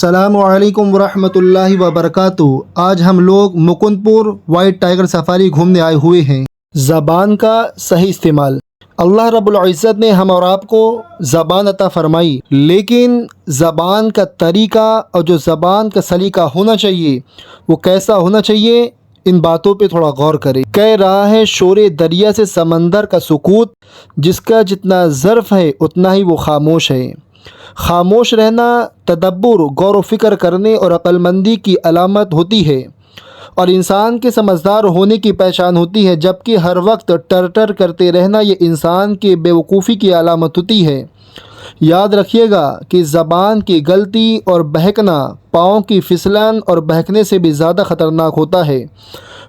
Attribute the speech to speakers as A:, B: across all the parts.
A: السلام علیکم ورحمۃ اللہ وبرکاتہ۔ آج ہم لوگ مکند پور وائٹ ٹائیگر سفاری گھومنے آئے ہوئے ہیں۔ زبان کا صحیح استعمال۔ اللہ رب العزت نے ہم اور آپ کو زبان عطا فرمائی، لیکن زبان کا طریقہ اور جو زبان کا سلیقہ ہونا چاہیے وہ کیسا ہونا چاہیے، ان باتوں پہ تھوڑا غور کریں۔ کہہ رہا ہے شور دریا سے سمندر کا سکوت، جس کا جتنا ظرف ہے اتنا ہی وہ خاموش ہے۔ خاموش رہنا تدبر، غور و فکر کرنے اور عقل مندی کی علامت ہوتی ہے، اور انسان کے سمجھدار ہونے کی پہچان ہوتی ہے، جبکہ ہر وقت ٹر کرتے رہنا یہ انسان کے بیوقوفی کی علامت ہوتی ہے۔ یاد رکھیے گا کہ زبان کی غلطی اور بہکنا پاؤں کی پھسلن اور بہکنے سے بھی زیادہ خطرناک ہوتا ہے۔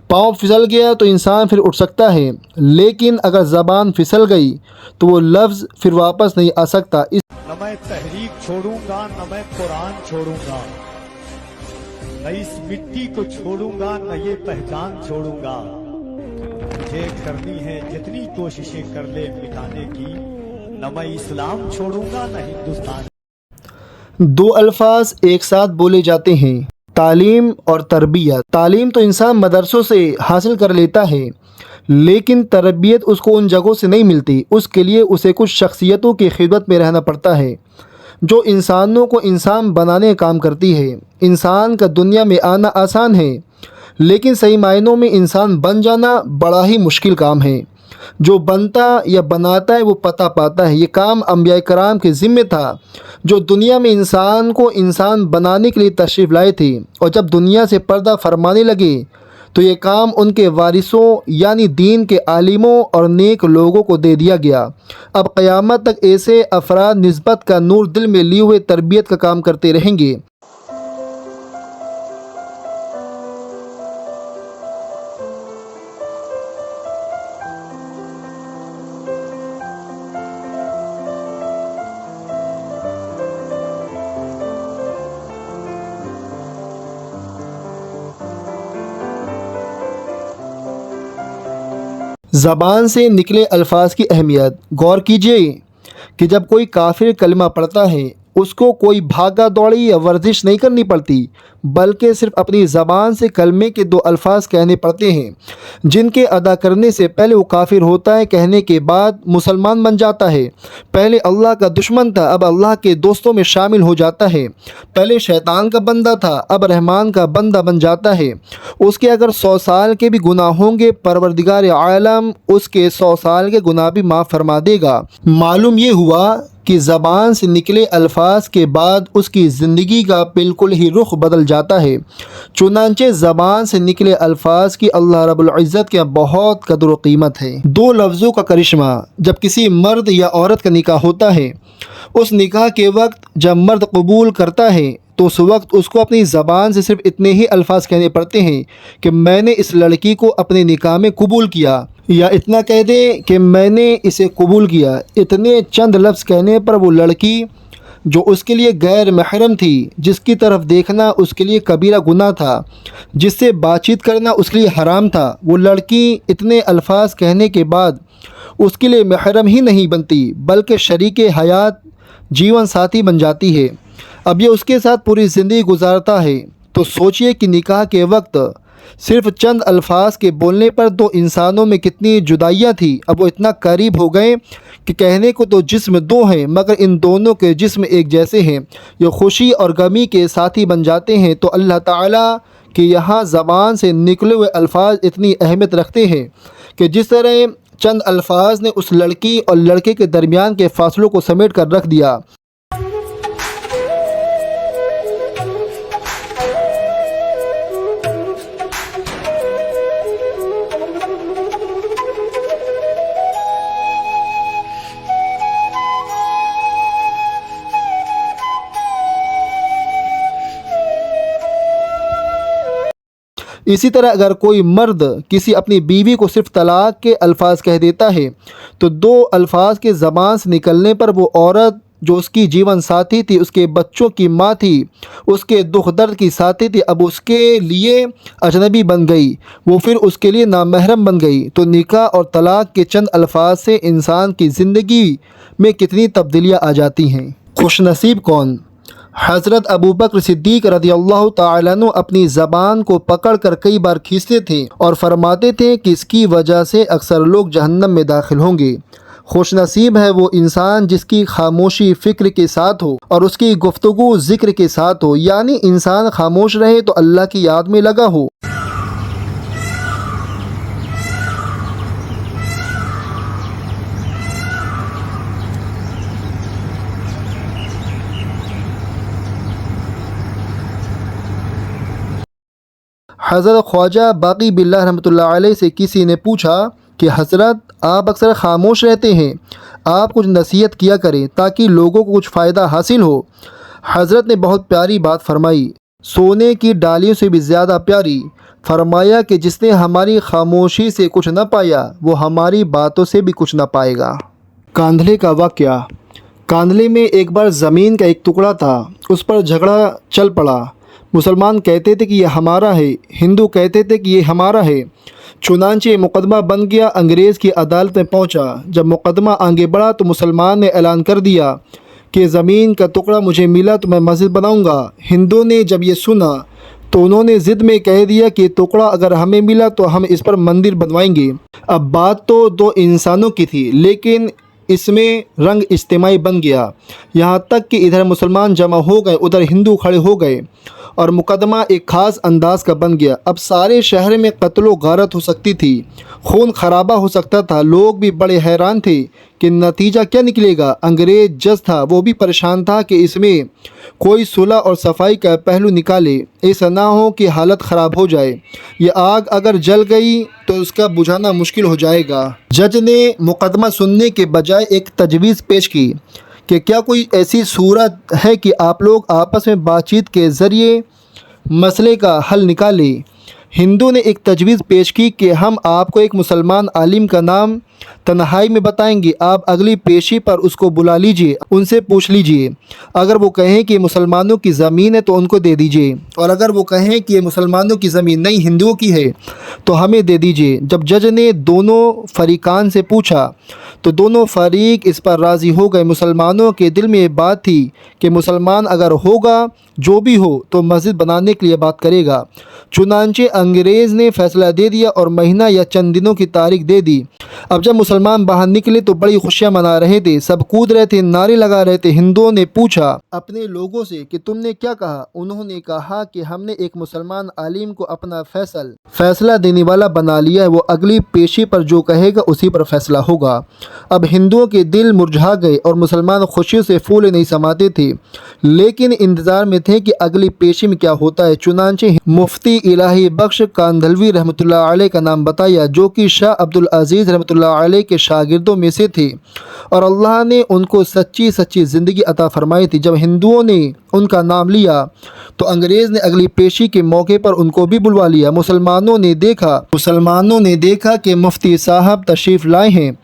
A: پاؤں پھسل گیا تو انسان پھر اٹھ سکتا ہے، لیکن اگر زبان پھسل گئی تو وہ لفظ پھر واپس نہیں آ سکتا۔
B: نہ میں تحریک چھوڑوں گا، نہ میں قرآن چھوڑوں گا، نہ اس مٹی کو چھوڑوں گا، نہ یہ پہچان چھوڑوں گا۔ مجھے کرنی ہے جتنی کوششیں کر لے مٹانے کی، نہ میں اسلام چھوڑوں گا نہ ہندوستان۔
A: دو الفاظ ایک ساتھ بولے جاتے ہیں، تعلیم اور تربیت۔ تعلیم تو انسان مدرسوں سے حاصل کر لیتا ہے، لیکن تربیت اس کو ان جگہوں سے نہیں ملتی۔ اس کے لیے اسے کچھ شخصیتوں کی خدمت میں رہنا پڑتا ہے، جو انسانوں کو انسان بنانے کا کام کرتی ہے۔ انسان کا دنیا میں آنا آسان ہے، لیکن صحیح معنوں میں انسان بن جانا بڑا ہی مشکل کام ہے۔ جو بنتا یا بناتا ہے وہ پتہ پاتا ہے۔ یہ کام انبیاء کرام کے ذمہ تھا، جو دنیا میں انسان کو انسان بنانے کے لیے تشریف لائے تھے، اور جب دنیا سے پردہ فرمانے لگے تو یہ کام ان کے وارثوں یعنی دین کے عالموں اور نیک لوگوں کو دے دیا گیا۔ اب قیامت تک ایسے افراد نسبت کا نور دل میں لیے ہوئے تربیت کا کام کرتے رہیں گے۔ زبان سے نکلے الفاظ کی اہمیت۔ غور کیجیے کہ جب کوئی کافر کلمہ پڑھتا ہے، اس کو کوئی بھاگا دوڑی یا ورزش نہیں کرنی پڑتی، بلکہ صرف اپنی زبان سے کلمے کے دو الفاظ کہنے پڑتے ہیں، جن کے ادا کرنے سے پہلے وہ کافر ہوتا ہے، کہنے کے بعد مسلمان بن جاتا ہے۔ پہلے اللہ کا دشمن تھا، اب اللہ کے دوستوں میں شامل ہو جاتا ہے۔ پہلے شیطان کا بندہ تھا، اب رحمان کا بندہ بن جاتا ہے۔ اس کے اگر 100 سال کے بھی گناہ ہوں گے، پروردگار عالم اس کے 100 سال کے گناہ بھی معاف فرما دے گا۔ معلوم یہ ہوا کہ زبان سے نکلے الفاظ کے بعد اس کی زندگی کا بالکل ہی رخ بدل جاتا ہے۔ چنانچہ زبان سے نکلے الفاظ کی اللہ رب العزت کے بہت قدر و قیمت ہے۔ دو لفظوں کا کرشمہ۔ جب کسی مرد یا عورت کا نکاح ہوتا ہے، اس نکاح کے وقت جب مرد قبول کرتا ہے تو اس وقت اس کو اپنی زبان سے صرف اتنے ہی الفاظ کہنے پڑتے ہیں کہ میں نے اس لڑکی کو اپنے نکاح میں قبول کیا، یا اتنا کہہ دے کہ میں نے اسے قبول کیا۔ اتنے چند لفظ کہنے پر وہ لڑکی جو اس کے لیے غیر محرم تھی، جس کی طرف دیکھنا اس کے لیے کبیرہ گناہ تھا، جس سے بات چیت کرنا اس کے لیے حرام تھا، وہ لڑکی اتنے الفاظ کہنے کے بعد اس کے لیے محرم ہی نہیں بنتی، بلکہ شریک حیات، جیون ساتھی بن جاتی ہے۔ اب یہ اس کے ساتھ پوری زندگی گزارتا ہے۔ تو سوچئے کہ نکاح کے وقت صرف چند الفاظ کے بولنے پر دو انسانوں میں کتنی جدائیاں تھیں، اب وہ اتنا قریب ہو گئے کہ کہنے کو تو جسم دو ہیں، مگر ان دونوں کے جسم ایک جیسے ہیں۔ یہ خوشی اور غمی کے ساتھی بن جاتے ہیں۔ تو اللہ تعالیٰ کہ یہاں زبان سے نکلے ہوئے الفاظ اتنی اہمیت رکھتے ہیں کہ جس طرح چند الفاظ نے اس لڑکی اور لڑکے کے درمیان کے فاصلوں کو سمیٹ کر رکھ دیا۔ اسی طرح اگر کوئی مرد کسی اپنی بیوی کو صرف طلاق کے الفاظ کہہ دیتا ہے، تو دو الفاظ کے زبان سے نکلنے پر وہ عورت جو اس کی جیون ساتھی تھی، اس کے بچوں کی ماں تھی، اس کے دکھ درد کی ساتھی تھی، اب اس کے لیے اجنبی بن گئی، وہ پھر اس کے لیے نامحرم بن گئی۔ تو نکاح اور طلاق کے چند الفاظ سے انسان کی زندگی میں کتنی تبدیلیاں آ جاتی ہیں۔ خوش نصیب کون؟ हज़रत अबू बकर सिद्दीक़ रज़ियल्लाहु ताला अन्हु अपनी ज़बान को पकड़ कर कई बार खींचते थे और फरमाते थे कि इसकी वजह से अक्सर लोग जहन्नम में दाखिल होंगे। खुश नसीब है वो इंसान जिसकी खामोशी फ़िक्र के साथ हो और उसकी गुफ्तगू ज़िक्र के साथ हो, यानी इंसान खामोश रहे तो अल्लाह की याद में लगा हो। हज़रत ख्वाजा बाक़ी बिल्लाह रहमतुल्लाह अलैह से किसी ने पूछा कि हज़रत, आप अक्सर खामोश रहते हैं, आप कुछ नसीहत किया करें ताकि लोगों को कुछ फ़ायदा हासिल हो। हज़रत ने बहुत प्यारी बात फरमाई, सोने की डालियों से भी ज़्यादा प्यारी। फरमाया कि जिसने हमारी खामोशी से कुछ न पाया वो हमारी बातों से भी कुछ न पाएगा। कांधले का वाक़या। कांधले में एक बार ज़मीन का एक टुकड़ा था, उस पर झगड़ा चल पड़ा। मुसलमान कहते थे कि ये हमारा है, हिंदू कहते थे कि ये हमारा है। चुनांचे मुकदमा बन गया, अंग्रेज़ की अदालत में पहुंचा। जब मुकदमा आगे बढ़ा तो मुसलमान ने ऐलान कर दिया कि ज़मीन का टुकड़ा मुझे मिला तो मैं मस्जिद बनाऊंगा। हिंदू ने जब ये सुना तो उन्होंने ज़िद में कह दिया कि टुकड़ा अगर हमें मिला तो हम इस पर मंदिर बनवाएंगे। अब बात तो दो इंसानों की थी, लेकिन इसमें रंग इज्तिमाई बन गया। यहाँ तक कि इधर मुसलमान जमा हो गए, उधर हिंदू खड़े हो गए और मुकदमा एक ख़ास अंदाज का बन गया। अब सारे शहर में कत्लो गारत हो सकती थी, खून खराबा हो सकता था। लोग भी बड़े हैरान थे कि नतीजा क्या निकलेगा। अंग्रेज़ जज था, वो भी परेशान था कि इसमें कोई सुलह और सफाई का पहलू निकाले, ऐसा ना हो कि हालत ख़राब हो जाए। ये आग अगर जल गई तो उसका बुझाना मुश्किल हो जाएगा। जज ने मुकदमा सुनने के बजाय एक तजवीज़ पेश की कि क्या कोई ऐसी सूरत है कि आप लोग आपस में बातचीत के ज़रिए मसले का हल निकालें। हिंदू ने एक तजवीज़ पेश की कि हम आपको एक मुसलमान आलिम का नाम तन्हाई में बताएंगे, आप अगली पेशी पर उसको बुला लीजिए, उनसे पूछ लीजिए। अगर वो कहें कि मुसलमानों की ज़मीन है तो उनको दे दीजिए, और अगर वो कहें कि ये मुसलमानों की ज़मीन नहीं हिंदुओं की है तो हमें दे दीजिए। जब जज ने दोनों फरीकान से पूछा तो दोनों फरीक इस पर राज़ी हो गए। मुसलमानों के दिल में ये बात थी कि मुसलमान अगर होगा जो भी हो तो मस्जिद बनाने के लिए बात करेगा। चुनांचे अंग्रेज़ ने फ़ैसला दे दिया और महीना या चंद दिनों की तारीख दे दी। अब जब मुसलमान बाहर निकले तो बड़ी खुशियां मना रहे थे, सब कूद रहे थे, नारे लगा रहे थे। हिंदुओं ने पूछा अपने लोगों से कि तुमने क्या कहा। उन्होंने कहा कि हमने एक मुसलमान आलिम को अपना फैसला देने वाला बना लिया है, वो अगली पेशी पर जो कहेगा उसी पर फैसला होगा। अब हिंदुओं के दिल मुरझा गए और मुसलमान खुशियों से फूले नहीं समाते थे, लेकिन इंतज़ार में थे कि अगली पेशी में क्या होता है। चुनांचे मुफ्ती इलाही बख्श कांधलवी रहमतुल्लाह अलैह का नाम बताया, जो कि शाह अब्दुल अजीज़ रहमतुल्लाह अलैह के शागिर्दों में से थे और अल्लाह ने उनको सच्ची ज़िंदगी अता फरमाई थी। जब हिंदुओं ने उनका नाम लिया तो अंग्रेज़ ने अगली पेशी के मौके पर उनको भी बुलवा लिया। मुसलमानों ने देखा कि मुफ्ती साहब तशरीफ़ लाए हैं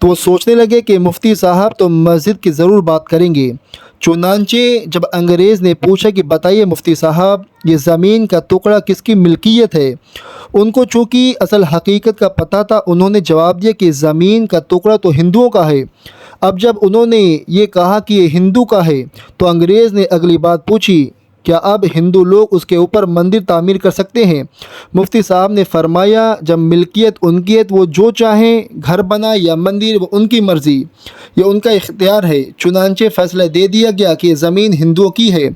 A: तो वो सोचने लगे कि मुफ्ती साहब तो मस्जिद की ज़रूर बात करेंगे। चुनांचे जब अंग्रेज़ ने पूछा कि बताइए मुफ्ती साहब, ये ज़मीन का टुकड़ा किसकी मिल्कियत है, उनको चूँकि असल हकीकत का पता था, उन्होंने जवाब दिया कि ज़मीन का टुकड़ा तो हिंदुओं का है। अब जब उन्होंने ये कहा कि ये हिंदू का है तो अंग्रेज़ ने अगली बात पूछी, क्या अब हिंदू लोग उसके ऊपर मंदिर तामीर कर सकते हैं। मुफ्ती साहब ने फरमाया, जब मिल्कियत उनकी है तो वो जो चाहें घर बनाए या मंदिर, वो उनकी मर्ज़ी, ये उनका इख्तियार है। चुनांचे फ़ैसला दे दिया गया कि ज़मीन हिंदुओं की है।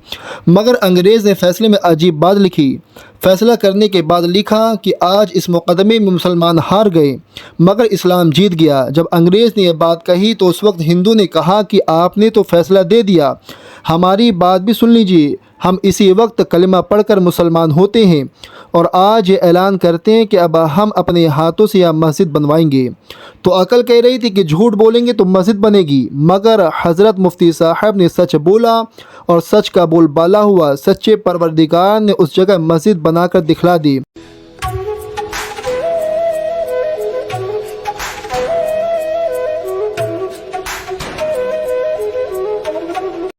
A: मगर अंग्रेज़ ने फ़ैसले में अजीब बात लिखी। फ़ैसला करने के बाद लिखा कि आज इस मुकदमे में मुसलमान हार गए मगर इस्लाम जीत गया। जब अंग्रेज़ ने यह बात कही तो उस वक्त हिंदू ने कहा कि आपने तो फ़ैसला दे दिया, हमारी बात भी सुन लीजिए। हम इसी वक्त कलिमा पढ़कर मुसलमान होते हैं और आज ये ऐलान करते हैं कि अब हम अपने हाथों से यह मस्जिद बनवाएंगे। तो अकल कह रही थी कि झूठ बोलेंगे तो मस्जिद बनेगी, मगर हज़रत मुफ्ती साहब ने सच बोला और सच का बोलबाला हुआ। सच्चे परवरदिगार ने उस जगह मस्जिद बनाकर दिखला दी।